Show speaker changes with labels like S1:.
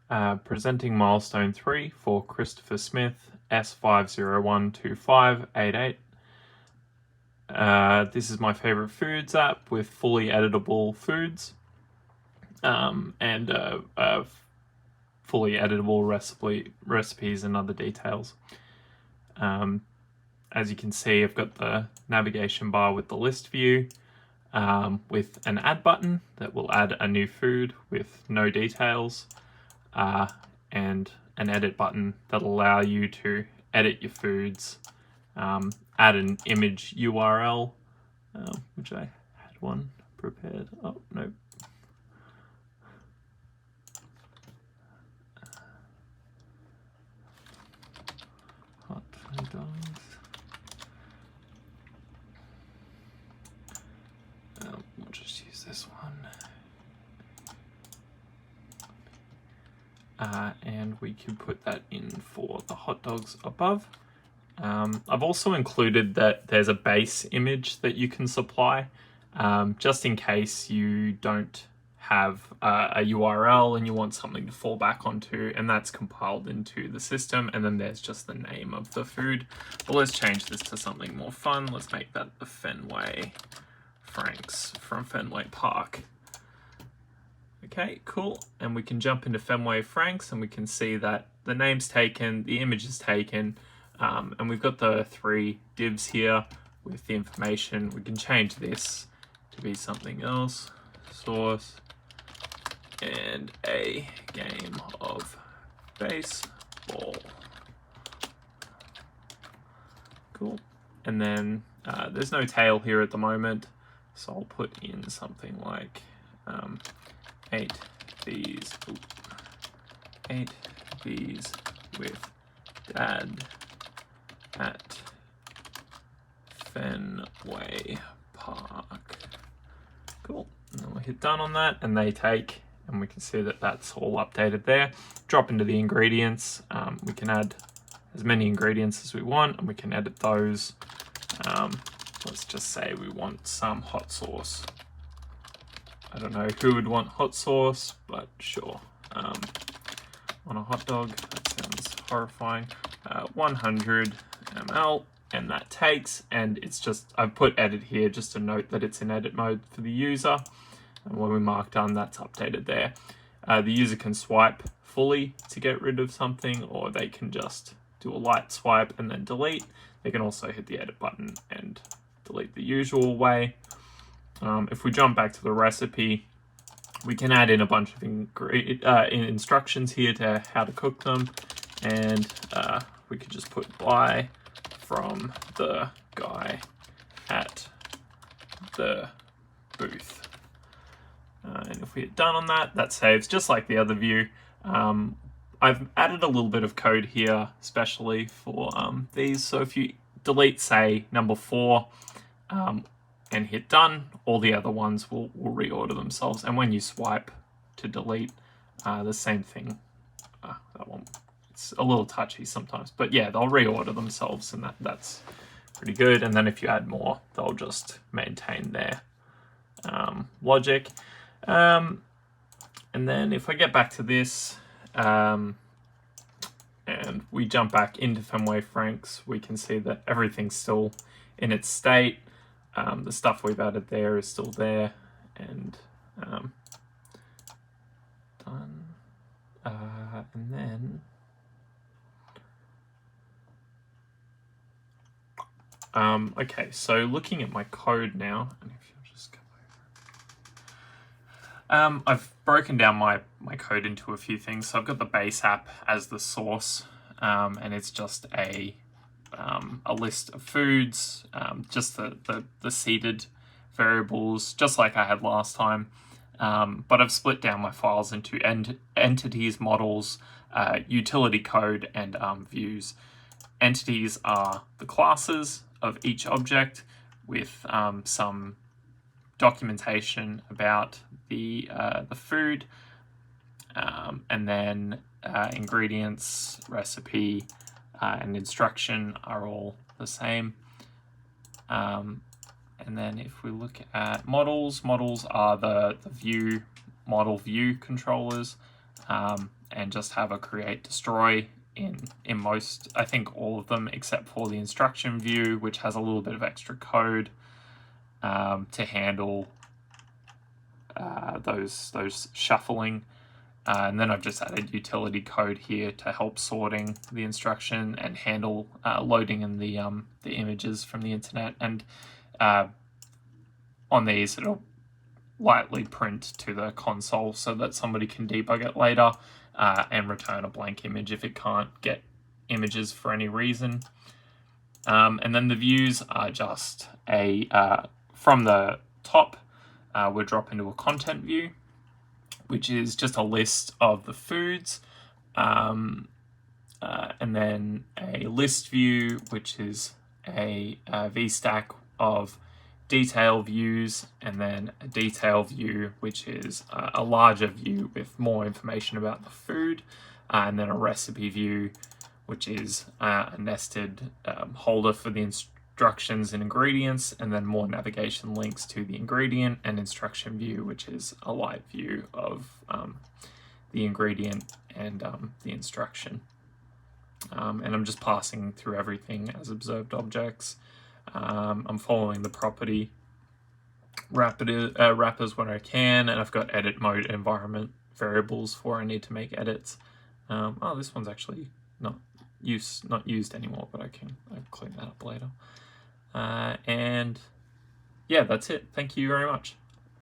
S1: Presenting milestone 3 for Christopher Smith, S5012588. This is my favorite foods app with fully editable foods and fully editable recipes and other details. As you can see, I've got the navigation bar with the list view with an add button that will add a new food with no details, and an edit button that'll allow you to edit your foods, add an image URL, which I had one prepared. Oh, no. Hot dogs. We'll just use this one. And we can put that in for the hot dogs above. I've also included that there's a base image that you can supply, just in case you don't have a URL and you want something to fall back onto, and that's compiled into the system, and then there's just the name of the food. But let's change this to something more fun. Let's make that the Fenway Franks from Fenway Park. Okay, cool. And we can jump into Fenway Franks and we can see that the name's taken, the image is taken, and we've got the 3 divs here with the information. We can change this to be something else. Source and a game of baseball. Cool. And then there's no tail here at the moment, so I'll put in something like 8 bees with dad at Fenway Park. Cool. And then we'll hit done on that, and they take, and we can see that that's all updated there. Drop into the ingredients. We can add as many ingredients as we want, and we can edit those. Let's just say we want some hot sauce. I don't know who would want hot sauce, but sure. On a hot dog, that sounds horrifying. 100 ml, and that takes, and it's just, I've put edit here just to note that it's in edit mode for the user. And when we mark done, that's updated there. The user can swipe fully to get rid of something, or they can just do a light swipe and then delete. They can also hit the edit button and delete the usual way. If we jump back to the recipe, we can add in a bunch of instructions here to how to cook them, and we could just put buy from the guy at the booth. And if we hit done on that, that saves just like the other view. I've added a little bit of code here, especially for these. So if you delete, say, number 4, and hit done, all the other ones will reorder themselves. And when you swipe to delete, the same thing. That one, it's a little touchy sometimes, but yeah, they'll reorder themselves, and that's pretty good. And then if you add more, they'll just maintain their logic. And then if I get back to this, and we jump back into Fenway Franks, we can see that everything's still in its state. The stuff we've added there is still there, and done. And then okay, so looking at my code now, and if you'll just come over, I've broken down my code into a few things. So I've got the base app as the source, and it's just a list of foods, just the seeded variables, just like I had last time. But I've split down my files into entities, models, utility code, and views. Entities are the classes of each object with some documentation about the food, and then ingredients, recipe, and instruction are all the same. And then if we look at models are the model view controllers. and just have a create destroy in most, I think all of them except for the instruction view, which has a little bit of extra code to handle those shuffling. And then I've just added utility code here to help sorting the instruction and handle loading in the images from the internet. And on these, it'll lightly print to the console so that somebody can debug it later and return a blank image if it can't get images for any reason. And then the views are just from the top, we'll drop into a content view, which is just a list of the foods, and then a list view, which is a VStack of detail views, and then a detail view, which is a larger view with more information about the food, and then a recipe view, which is a nested holder for the instructions and ingredients, and then more navigation links to the ingredient, and instruction view, which is a light view of the ingredient and the instruction. And I'm just passing through everything as observed objects. I'm following the property wrappers when I can, and I've got edit mode environment variables for I need to make edits. Oh, this one's actually not used anymore, but I'll clean that up later. And yeah, that's it. Thank you very much.